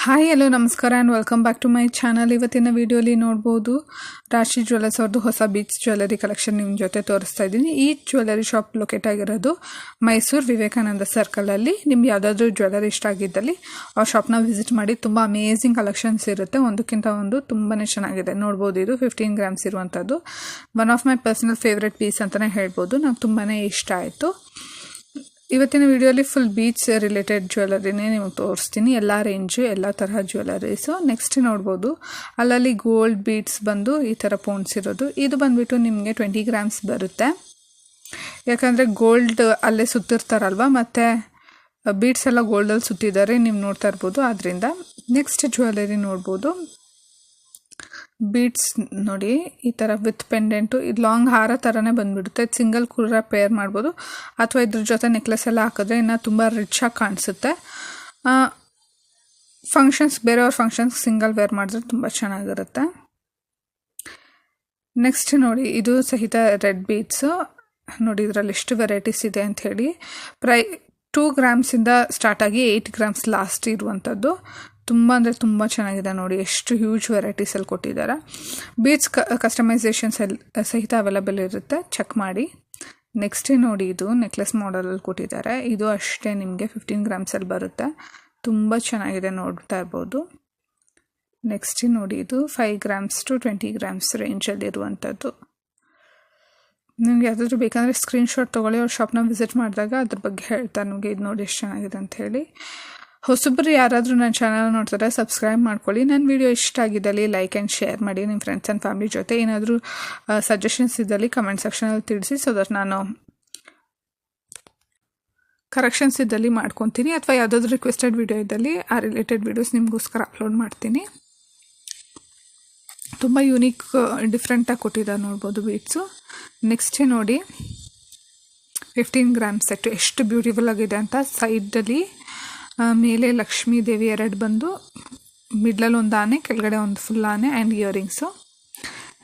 Hi hello ನಮಸ್ಕಾರ and welcome back to my channel. ಇವತ್ತಿನ ವಿಡಿಯೋಲಿ ನೋಡ್ಬೋದು ರಾಶಿ ಜ್ಯುವೆಲ್ಲರ್ಸ್ ಅವ್ರದ್ದು ಹೊಸ ಬೀಚ್ ಜ್ಯುವೆಲ್ಲರಿ ಕಲೆಕ್ಷನ್ ನಿಮ್ಮ ಜೊತೆ ತೋರಿಸ್ತಾ ಇದ್ದೀನಿ. ಈ ಜ್ಯುವೆಲ್ಲರಿ ಶಾಪ್ ಲೊಕೇಟ್ ಆಗಿರೋದು ಮೈಸೂರು ವಿವೇಕಾನಂದ ಸರ್ಕಲಲ್ಲಿ. ನಿಮ್ಗೆ ಯಾವುದಾದ್ರೂ ಜ್ಯುವೆಲ್ಲರಿ ಇಷ್ಟ ಆಗಿದ್ದಲ್ಲಿ ಆ ಶಾಪ್ನ ವಿಸಿಟ್ ಮಾಡಿ. ತುಂಬ ಅಮೇಝಿಂಗ್ ಕಲೆಕ್ಷನ್ಸ್ ಇರುತ್ತೆ, ಒಂದಕ್ಕಿಂತ ಒಂದು ತುಂಬಾ ಚೆನ್ನಾಗಿದೆ. ನೋಡ್ಬೋದು, ಇದು 15 ಗ್ರಾಮ್ಸ್ ಇರುವಂಥದ್ದು. One of my personal favourite piece ಅಂತಲೇ ಹೇಳ್ಬೋದು. ನಂಗೆ ತುಂಬಾ ಇಷ್ಟ ಆಯಿತು. ಇವತ್ತಿನ ವಿಡಿಯೋಲಿ ಫುಲ್ ಬೀಚ್ ರಿಲೇಟೆಡ್ ಜ್ಯುವೆಲ್ಲರಿನೇ ನಿಮಗೆ ತೋರಿಸ್ತೀನಿ. ಎಲ್ಲ ರೇಂಜು, ಎಲ್ಲ ತರಹ ಜ್ಯುವೆಲ್ಲರೀಸು. ನೆಕ್ಸ್ಟ್ ನೋಡ್ಬೋದು, ಅಲ್ಲಲ್ಲಿ ಗೋಲ್ಡ್ ಬೀಡ್ಸ್ ಬಂದು ಈ ಥರ ಪೌಂಡ್ಸ್ ಇರೋದು. ಇದು ಬಂದುಬಿಟ್ಟು ನಿಮಗೆ 20 ಗ್ರಾಮ್ಸ್ ಬರುತ್ತೆ. ಯಾಕಂದರೆ ಗೋಲ್ಡ್ ಅಲ್ಲೇ ಸುತ್ತಿರ್ತಾರಲ್ವ, ಮತ್ತು ಬೀಡ್ಸ್ ಎಲ್ಲ ಗೋಲ್ಡಲ್ಲಿ ಸುತ್ತಿದ್ದಾರೆ, ನೀವು ನೋಡ್ತಾ ಇರ್ಬೋದು. ಆದ್ದರಿಂದ ನೆಕ್ಸ್ಟ್ ಜ್ಯುವೆಲ್ಲರಿ ನೋಡ್ಬೋದು, ಬೀಡ್ಸ್ ನೋಡಿ ಈ ಥರ ವಿತ್ ಪೆಂಡೆಂಟು. ಇದು ಲಾಂಗ್ ಹಾರ ಥರನೇ ಬಂದುಬಿಡುತ್ತೆ. ಸಿಂಗಲ್ ಕೂಡ ಪೇರ್ ಮಾಡ್ಬೋದು, ಅಥವಾ ಇದ್ರ ಜೊತೆ ನೆಕ್ಲೆಸ್ ಎಲ್ಲ ಹಾಕಿದ್ರೆ ಇನ್ನೂ ತುಂಬ ರಿಚಾಗಿ ಕಾಣಿಸುತ್ತೆ. ಫಂಕ್ಷನ್ಸ್, ಬೇರೆಯವ್ರ ಫಂಕ್ಷನ್ಸ್ ಸಿಂಗಲ್ ವೇರ್ ಮಾಡಿದ್ರೆ ತುಂಬ ಚೆನ್ನಾಗಿರುತ್ತೆ. ನೆಕ್ಸ್ಟ್ ನೋಡಿ, ಇದು ಸಹಿತ ರೆಡ್ ಬೀಡ್ಸು. ನೋಡಿ ಇದರಲ್ಲಿ ಎಷ್ಟು ವೆರೈಟೀಸ್ ಇದೆ ಅಂಥೇಳಿ. 2 ಗ್ರಾಮ್ಸಿಂದ ಸ್ಟಾರ್ಟ್ ಆಗಿ 8 ಗ್ರಾಮ್ಸ್ ಲಾಸ್ಟ್ ಇರುವಂಥದ್ದು. ತುಂಬ ಅಂದರೆ ತುಂಬ ಚೆನ್ನಾಗಿದೆ. ನೋಡಿ ಎಷ್ಟು ಹ್ಯೂಜ್ ವೆರೈಟೀಸಲ್ಲಿ ಕೊಟ್ಟಿದ್ದಾರೆ. ಬೀಡ್ಸ್ ಕಸ್ಟಮೈಸೇಷನ್ಸ್ ಸಹಿತ ಅವೈಲೇಬಲ್ ಇರುತ್ತೆ, ಚೆಕ್ ಮಾಡಿ. ನೆಕ್ಸ್ಟ್ ನೋಡಿ, ಇದು ನೆಕ್ಲೆಸ್ ಮಾಡಲಲ್ಲಿ ಕೊಟ್ಟಿದ್ದಾರೆ. ಇದು ಅಷ್ಟೇ ನಿಮಗೆ 15 ಗ್ರಾಮ್ಸಲ್ಲಿ ಬರುತ್ತೆ. ತುಂಬ ಚೆನ್ನಾಗಿದೆ, ನೋಡ್ತಾ ಇರ್ಬೋದು. ನೆಕ್ಸ್ಟ್ ನೋಡಿ, ಇದು 5 ಗ್ರಾಮ್ಸ್ ಟು 20 ಗ್ರಾಮ್ಸ್ ರೇಂಜಲ್ಲಿರುವಂಥದ್ದು. ನಿಮ್ಗೆ ಯಾವುದಾದ್ರೂ ಬೇಕಂದರೆ ಸ್ಕ್ರೀನ್ಶಾಟ್ ತೊಗೊಳ್ಳಿ. ಅವ್ರ ಶಾಪ್ನ ವಿಸಿಟ್ ಮಾಡಿದಾಗ ಅದ್ರ ಬಗ್ಗೆ ಹೇಳ್ತಾರೆ ನಿಮಗೆ. ಇದು ನೋಡಿ ಎಷ್ಟು ಚೆನ್ನಾಗಿದೆ ಅಂತ ಹೇಳಿ. ಹೊಸಬ್ರು ಯಾರಾದರೂ ನನ್ನ ಚಾನಲ್ ನೋಡ್ತಾರೆ, ಸಬ್ಸ್ಕ್ರೈಬ್ ಮಾಡ್ಕೊಳ್ಳಿ. ನನ್ನ ವಿಡಿಯೋ ಇಷ್ಟ ಆಗಿದ್ದಲ್ಲಿ ಲೈಕ್ ಆ್ಯಂಡ್ ಶೇರ್ ಮಾಡಿ. ನಿಮ್ಮ ಫ್ರೆಂಡ್ಸ್ ಆ್ಯಂಡ್ ಫ್ಯಾಮಿಲಿ ಜೊತೆ ಏನಾದರೂ ಸಜೆಷನ್ಸ್ ಇದ್ದಲ್ಲಿ ಕಮೆಂಟ್ ಸೆಕ್ಷನಲ್ಲಿ ತಿಳಿಸಿ, ಸೊ ದಟ್ ನಾನು ಕರೆಕ್ಷನ್ಸ್ ಇದ್ದಲ್ಲಿ ಮಾಡ್ಕೊತೀನಿ, ಅಥವಾ ಯಾವುದಾದ್ರೂ ರಿಕ್ವೆಸ್ಟೆಡ್ ವಿಡಿಯೋ ಇದ್ದಲ್ಲಿ ಆ ರಿಲೇಟೆಡ್ ವಿಡಿಯೋಸ್ ನಿಮಗೋಸ್ಕರ ಅಪ್ಲೋಡ್ ಮಾಡ್ತೀನಿ. ತುಂಬ ಯೂನಿಕ್ ಡಿಫ್ರೆಂಟಾಗಿ ಕೊಟ್ಟಿದ್ದಾರೆ, ನೋಡ್ಬೋದು ಬೀಡ್ಸು. ನೆಕ್ಸ್ಟ್ ನೋಡಿ, 15 ಗ್ರಾಮ್ಸ್ ಸೆಟ್ಟು ಎಷ್ಟು ಬ್ಯೂಟಿಫುಲ್ ಆಗಿದೆ ಅಂತ. ಸೈಡಲ್ಲಿ ಮೇಲೆ ಲಕ್ಷ್ಮೀ ದೇವಿ 2 ಬಂದು, ಮಿಡ್ಲಲ್ಲಿ ಒಂದು ಆನೆ, ಕೆಳಗಡೆ ಒಂದು ಫುಲ್ ಆನೆ ಆ್ಯಂಡ್ ಇಯರಿಂಗ್ಸು.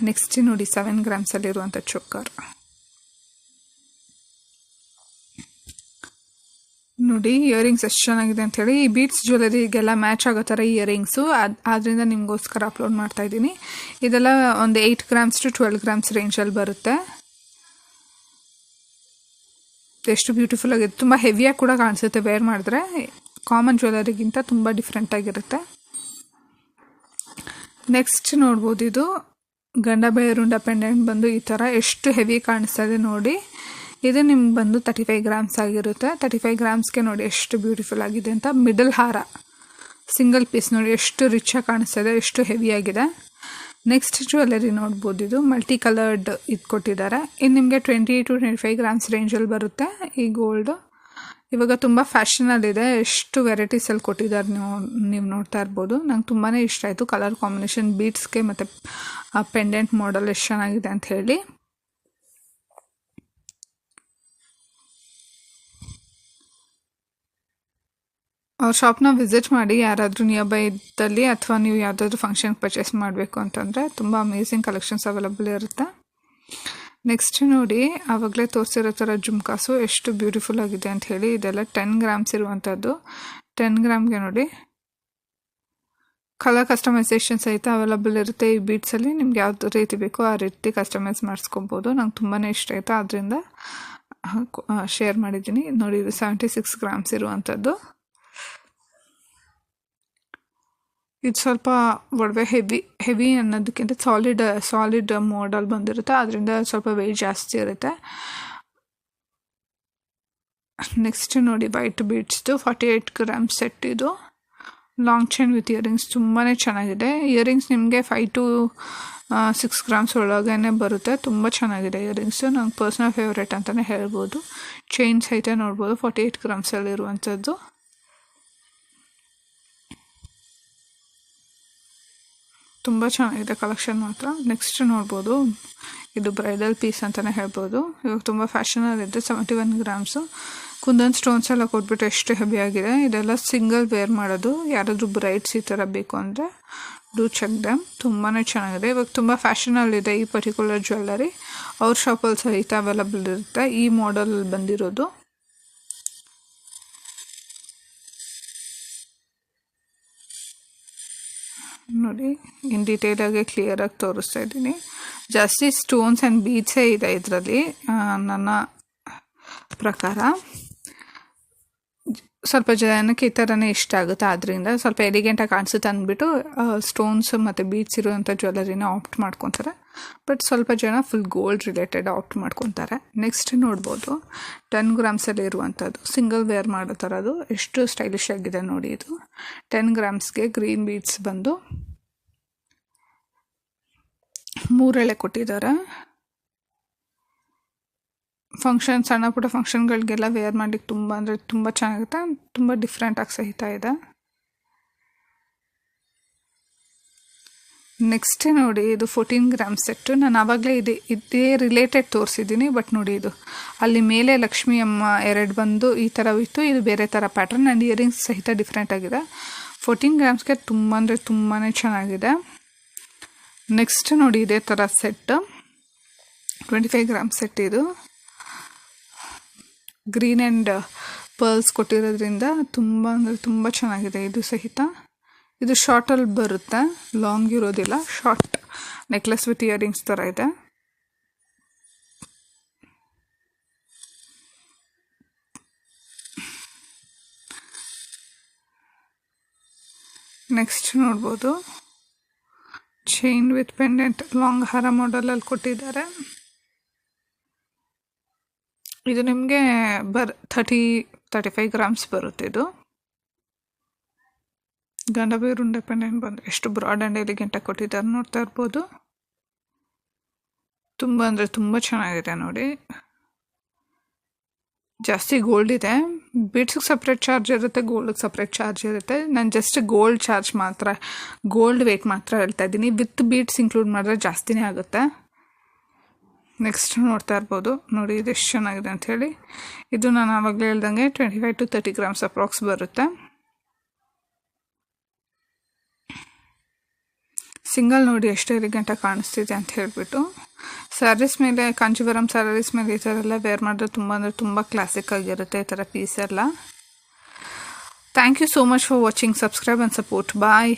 ನೆಕ್ಸ್ಟ್ ನೋಡಿ, 7 ಗ್ರಾಮ್ಸಲ್ಲಿರುವಂಥ ಚೋಕರ್. ನೋಡಿ ಇಯರಿಂಗ್ಸ್ ಎಷ್ಟು ಚೆನ್ನಾಗಿದೆ ಅಂಥೇಳಿ. ಈ ಬೀಡ್ಸ್ ಜ್ಯುವೆಲ್ಲರಿಗೆಲ್ಲ ಮ್ಯಾಚ್ ಆಗೋ ಥರ ಇಯರಿಂಗ್ಸು, ಆದ್ದರಿಂದ ನಿಮಗೋಸ್ಕರ ಅಪ್ಲೋಡ್ ಮಾಡ್ತಾಯಿದ್ದೀನಿ. ಇದೆಲ್ಲ ಒಂದು 8 ಗ್ರಾಮ್ಸ್ ಟು 12 ಗ್ರಾಮ್ಸ್ ರೇಂಜಲ್ಲಿ ಬರುತ್ತೆ. ಎಷ್ಟು ಬ್ಯೂಟಿಫುಲ್ ಆಗಿದೆ, ತುಂಬ ಹೆವಿಯಾಗಿ ಕೂಡ ಕಾಣಿಸುತ್ತೆ ವೇರ್ ಮಾಡಿದ್ರೆ. ಕಾಮನ್ ಜ್ಯುವೆಲ್ಲರಿಗಿಂತ ತುಂಬ ಡಿಫ್ರೆಂಟಾಗಿರುತ್ತೆ. ನೆಕ್ಸ್ಟ್ ನೋಡ್ಬೋದು, ಇದು ಗಂಡ ಬೇರುಂಡ ಪೆಂಡೆಂಟ್ ಬಂದು ಈ ಥರ ಎಷ್ಟು ಹೆವಿ ಕಾಣಿಸ್ತಾ ಇದೆ ನೋಡಿ. ಇದು ನಿಮ್ಗೆ ಬಂದು 35 ಗ್ರಾಮ್ಸ್ ಆಗಿರುತ್ತೆ. 35 ಗ್ರಾಮ್ಸ್ಗೆ ನೋಡಿ ಎಷ್ಟು ಬ್ಯೂಟಿಫುಲ್ ಆಗಿದೆ ಅಂತ. ಮಿಡಲ್ ಹಾರ ಸಿಂಗಲ್ ಪೀಸ್ ನೋಡಿ ಎಷ್ಟು ರಿಚಾಗಿ ಕಾಣಿಸ್ತಾ ಇದೆ, ಎಷ್ಟು ಹೆವಿಯಾಗಿದೆ. ನೆಕ್ಸ್ಟ್ ಜ್ಯುವೆಲ್ಲರಿ ನೋಡ್ಬೋದು, ಇದು ಮಲ್ಟಿ ಕಲರ್ಡ್ ಇದು ಕೊಟ್ಟಿದ್ದಾರೆ. ಇದು ನಿಮಗೆ 20 ಟು 25 ಗ್ರಾಮ್ಸ್ ರೇಂಜಲ್ಲಿ ಬರುತ್ತೆ. ಈ ಗೋಲ್ಡು ಇವಾಗ ತುಂಬ ಫ್ಯಾಷನಲ್ಲಿದೆ, ಎಷ್ಟು ವೆರೈಟೀಸಲ್ಲಿ ಕೊಟ್ಟಿದ್ದಾರೆ, ನೀವು ನೋಡ್ತಾ ಇರ್ಬೋದು. ನಂಗೆ ತುಂಬಾ ಇಷ್ಟ ಆಯಿತು ಕಲರ್ ಕಾಂಬಿನೇಷನ್, ಬೀಡ್ಸ್ಗೆ ಮತ್ತು ಆ ಪೆಂಡೆಂಟ್ ಮಾಡೆಲ್ ಎಷ್ಟು ಚೆನ್ನಾಗಿದೆ ಅಂತ ಹೇಳಿ. ಅವ್ರ ಶಾಪ್ನ ವಿಸಿಟ್ ಮಾಡಿ, ಯಾರಾದರೂ ನಿಯರ್ ಬೈ ಇದ್ದಲ್ಲಿ, ಅಥವಾ ನೀವು ಯಾವುದಾದ್ರೂ ಫಂಕ್ಷನ್ಗೆ ಪರ್ಚೇಸ್ ಮಾಡಬೇಕು ಅಂತಂದರೆ ತುಂಬ ಅಮೇಝಿಂಗ್ ಕಲೆಕ್ಷನ್ಸ್ ಅವೈಲಬಲ್ ಇರುತ್ತೆ. ನೆಕ್ಸ್ಟ್ ನೋಡಿ, ಆವಾಗಲೇ ತೋರಿಸಿರೋ ಥರ ಜುಮ್ಕಾಸು ಎಷ್ಟು ಬ್ಯೂಟಿಫುಲ್ ಆಗಿದೆ ಅಂತ ಹೇಳಿ. ಇದೆಲ್ಲ 10 ಗ್ರಾಮ್ಸ್ ಇರುವಂಥದ್ದು. 10 ಗ್ರಾಮ್ಗೆ ನೋಡಿ ಕಲರ್ ಕಸ್ಟಮೈಸೇಷನ್ ಸಹಿತ ಅವೈಲಬಲ್ ಇರುತ್ತೆ. ಈ ಬೀಡ್ಸಲ್ಲಿ ನಿಮ್ಗೆ ಯಾವ್ದು ರೀತಿ ಬೇಕೋ ಆ ರೀತಿ ಕಸ್ಟಮೈಸ್ ಮಾಡಿಸ್ಕೊಬೋದು. ನಂಗೆ ತುಂಬಾ ಇಷ್ಟ ಆಯಿತು, ಆದ್ದರಿಂದ ಶೇರ್ ಮಾಡಿದ್ದೀನಿ. ನೋಡಿ, ಇದು 76 ಗ್ರಾಮ್ಸ್ ಇರುವಂಥದ್ದು. ಇದು ಸ್ವಲ್ಪ ಒಡವೆ ಹೆವಿ ಅನ್ನೋದಕ್ಕಿಂತ ಸಾಲಿಡ್ ಮೋಡಲ್ ಬಂದಿರುತ್ತೆ, ಅದರಿಂದ ಸ್ವಲ್ಪ ವೆಯ್ಟ್ ಜಾಸ್ತಿ ಇರುತ್ತೆ. ನೆಕ್ಸ್ಟ್ ನೋಡಿ, ವೈಟ್ ಬೀಡ್ಸ್ದು 48 ಗ್ರಾಮ್ಸ್ ಸೆಟ್. ಇದು ಲಾಂಗ್ ಚೈನ್ ವಿತ್ ಇಯರಿಂಗ್ಸ್, ತುಂಬಾ ಚೆನ್ನಾಗಿದೆ. ಇಯರಿಂಗ್ಸ್ ನಿಮಗೆ 5 ಟು 6 ಗ್ರಾಮ್ಸ್ ಒಳಗೇ ಬರುತ್ತೆ. ತುಂಬ ಚೆನ್ನಾಗಿದೆ ಇಯರಿಂಗ್ಸು, ನಂಗೆ ಪರ್ಸ್ನಲ್ ಫೇವ್ರೇಟ್ ಅಂತಲೇ ಹೇಳ್ಬೋದು. ಚೈನ್ ಸಹಿತ ನೋಡ್ಬೋದು, 48 ಗ್ರಾಮ್ಸಲ್ಲಿರುವಂಥದ್ದು. ತುಂಬ ಚೆನ್ನಾಗಿದೆ ಕಲೆಕ್ಷನ್ ಮಾತ್ರ. ನೆಕ್ಸ್ಟ್ ನೋಡ್ಬೋದು, ಇದು ಬ್ರೈಡಲ್ ಪೀಸ್ ಅಂತಲೇ ಹೇಳ್ಬೋದು. ಇವಾಗ ತುಂಬ ಫ್ಯಾಷನಲ್ಲಿದೆ. 71 ಗ್ರಾಮ್ಸು. ಕುಂದನ್ ಸ್ಟೋನ್ಸ್ ಎಲ್ಲ ಕೊಟ್ಬಿಟ್ಟು ಎಷ್ಟು ಹೆವಿ ಆಗಿದೆ. ಇದೆಲ್ಲ ಸಿಂಗಲ್ ವೇರ್ ಮಾಡೋದು. ಯಾರಾದರೂ ಬ್ರೈಡ್ಸ್ ಈ ಥರ ಬೇಕು ಅಂದರೆ ಡೂ ಚೆಕ್ ದಮ್. ತುಂಬಾ ಚೆನ್ನಾಗಿದೆ. ಇವಾಗ ತುಂಬ ಫ್ಯಾಷನಲ್ಲಿದೆ ಈ ಪರ್ಟಿಕ್ಯುಲರ್ ಜ್ಯುವೆಲ್ಲರಿ. ಅವ್ರ ಶಾಪಲ್ಲಿ ಸಹಿತ ಅವೈಲಬಲ್ ಇರುತ್ತೆ ಈ ಮಾಡೆಲ್ ಬಂದಿರೋದು. ನೋಡಿ ಇನ್ ಡೀಟೇಲಾಗಿ ಕ್ಲಿಯರಾಗಿ ತೋರಿಸ್ತಾ ಇದ್ದೀನಿ. ಜಾಸ್ತಿ ಸ್ಟೋನ್ಸ್ ಆ್ಯಂಡ್ ಬೀಡ್ಸೇ ಇದೆ ಇದರಲ್ಲಿ ನನ್ನ ಪ್ರಕಾರ. ಸ್ವಲ್ಪ ಜನಕ್ಕೆ ಈ ಥರನೇ ಇಷ್ಟ ಆಗುತ್ತೆ, ಆದ್ದರಿಂದ ಸ್ವಲ್ಪ ಎಲಿಗೆಂಟಾಗಿ ಕಾಣಿಸುತ್ತೆ ಅಂದ್ಬಿಟ್ಟು ಸ್ಟೋನ್ಸ್ ಮತ್ತು ಬೀಡ್ಸ್ ಇರುವಂಥ ಜ್ಯುವೆಲರಿನ ಆಪ್ಟ್ ಮಾಡ್ಕೊತಾರೆ. ಬಟ್ ಸ್ವಲ್ಪ ಜನ ಫುಲ್ ಗೋಲ್ಡ್ ರಿಲೇಟೆಡ್ ಆಪ್ಟ್ ಮಾಡ್ಕೊತಾರೆ. ನೆಕ್ಸ್ಟ್ ನೋಡ್ಬೋದು 10 ಗ್ರಾಮ್ಸಲ್ಲಿ ಇರುವಂಥದ್ದು ಸಿಂಗಲ್ ವೇರ್ ಮಾಡೋ ಥರದ್ದು ಎಷ್ಟು ಸ್ಟೈಲಿಶ್ ಆಗಿದೆ ನೋಡಿ. ಇದು 10 ಗ್ರಾಮ್ಸ್ಗೆ ಗ್ರೀನ್ ಬೀಡ್ಸ್ ಬಂದು 3 ಎಳೆ ಕೊಟ್ಟಿದ್ದಾರೆ. ಸಣ್ಣ ಪುಟ್ಟ ಫಂಕ್ಷನ್ಗಳಿಗೆಲ್ಲ ವೇರ್ ಮಾಡಲಿಕ್ಕೆ ತುಂಬ ಅಂದರೆ ತುಂಬ ಚೆನ್ನಾಗಿರುತ್ತೆ, ತುಂಬ ಡಿಫ್ರೆಂಟಾಗಿ ಸಹಿತ ಇದೆ. ನೆಕ್ಸ್ಟ್ ನೋಡಿ ಇದು 14 ಗ್ರಾಮ್ಸ್ ಸೆಟ್ಟು. ನಾನು ಆವಾಗಲೇ ಇದೇ ರಿಲೇಟೆಡ್ ತೋರಿಸಿದ್ದೀನಿ. ಬಟ್ ನೋಡಿ ಇದು ಅಲ್ಲಿ ಮೇಲೆ ಲಕ್ಷ್ಮೀ ಅಮ್ಮ 2 ಬಂದು ಈ ಥರ ಇತ್ತು, ಇದು ಬೇರೆ ಥರ ಪ್ಯಾಟ್ರನ್ ಆ್ಯಂಡ್ ಇಯರಿಂಗ್ಸ್ ಸಹಿತ ಡಿಫ್ರೆಂಟ್ ಆಗಿದೆ. 14 ಗ್ರಾಮ್ಸ್ಗೆ ತುಂಬ ಅಂದರೆ ತುಂಬಾ ಚೆನ್ನಾಗಿದೆ. ನೆಕ್ಸ್ಟ್ ನೋಡಿ ಇದೇ ಥರ ಸೆಟ್ 25 ಗ್ರಾಮ್ಸ್ ಸೆಟ್. ಇದು ಗ್ರೀನ್ ಆ್ಯಂಡ್ ಪರ್ಲ್ಸ್ ಕೊಟ್ಟಿರೋದ್ರಿಂದ ತುಂಬ ಅಂದರೆ ತುಂಬ ಚೆನ್ನಾಗಿದೆ ಇದು ಸಹಿತ. ಇದು ಶಾರ್ಟಲ್ಲಿ ಬರುತ್ತೆ, ಲಾಂಗ್ ಇರೋದಿಲ್ಲ, ಶಾರ್ಟ್ ನೆಕ್ಲೆಸ್ ವಿತ್ ಇಯರಿಂಗ್ಸ್ ಥರ ಇದೆ. ನೆಕ್ಸ್ಟ್ ನೋಡ್ಬೋದು ಚೈನ್ ವಿತ್ ಪೆಂಡೆಂಟ್ ಲಾಂಗ್ ಹಾರ ಮಾಡೆಲಲ್ಲಿ ಕೊಟ್ಟಿದ್ದಾರೆ. ಇದು ನಿಮಗೆ 30-35 ಗ್ರಾಮ್ಸ್ ಬರುತ್ತೆ. ಇದು ಗಂಡಬೇರುಂಡೆ ಪೆಂಡೆಂಟ್ ಬಂದರೆ ಎಷ್ಟು ಬ್ರಾಡ್ ಆ್ಯಂಡ್ ಎಲಿಗೆಂಟಾಗಿ ಕೊಟ್ಟಿದ್ದಾರೆ ನೋಡ್ತಾ ಇರ್ಬೋದು. ತುಂಬ ಅಂದರೆ ತುಂಬ ಚೆನ್ನಾಗಿದೆ ನೋಡಿ. ಜಾಸ್ತಿ ಗೋಲ್ಡ್ ಇದೆ, ಬೀಡ್ಸಿಗೆ ಸಪ್ರೇಟ್ ಚಾರ್ಜ್ ಇರುತ್ತೆ, ಗೋಲ್ಡಿಗೆ ಸಪ್ರೇಟ್ ಚಾರ್ಜ್ ಇರುತ್ತೆ. ನಾನು ಜಸ್ಟ್ ಗೋಲ್ಡ್ ಚಾರ್ಜ್ ಮಾತ್ರ, ಗೋಲ್ಡ್ ವೇಟ್ ಮಾತ್ರ ಹೇಳ್ತಾ ಇದ್ದೀನಿ. ವಿತ್ ಬೀಡ್ಸ್ ಇನ್ಕ್ಲೂಡ್ ಮಾಡಿದ್ರೆ ಜಾಸ್ತಿನೇ ಆಗುತ್ತೆ. ನೆಕ್ಸ್ಟ್ ನೋಡ್ತಾ ಇರ್ಬೋದು ನೋಡಿ ಇದು ಎಷ್ಟು ಚೆನ್ನಾಗಿದೆ ಅಂಥೇಳಿ. ಇದು ನಾನು ಆವಾಗಲೇ ಹೇಳ್ದಂಗೆ 25-30 ಗ್ರಾಮ್ಸ್ ಅಪ್ರಾಕ್ಸ್ ಬರುತ್ತೆ. ಸಿಂಗಲ್ ನೋಡಿ ಎಷ್ಟು ಎಲಿಗೆಂಟಾಗಿ ಕಾಣಿಸ್ತಿದೆ ಅಂತ ಹೇಳಿಬಿಟ್ಟು. ಸ್ಯಾರೀಸ್ ಮೇಲೆ, ಕಾಂಚೀವರಂ ಸ್ಯಾರೀಸ್ ಮೇಲೆ ಈ ಥರ ಎಲ್ಲ ವೇರ್ ಮಾಡಿದ್ರೆ ತುಂಬ ಅಂದರೆ ತುಂಬ ಕ್ಲಾಸಿಕ್ ಆಗಿರುತ್ತೆ ಈ ಥರ ಪೀಸ್ ಎಲ್ಲ. Thank you so much for watching. Subscribe and support. Bye.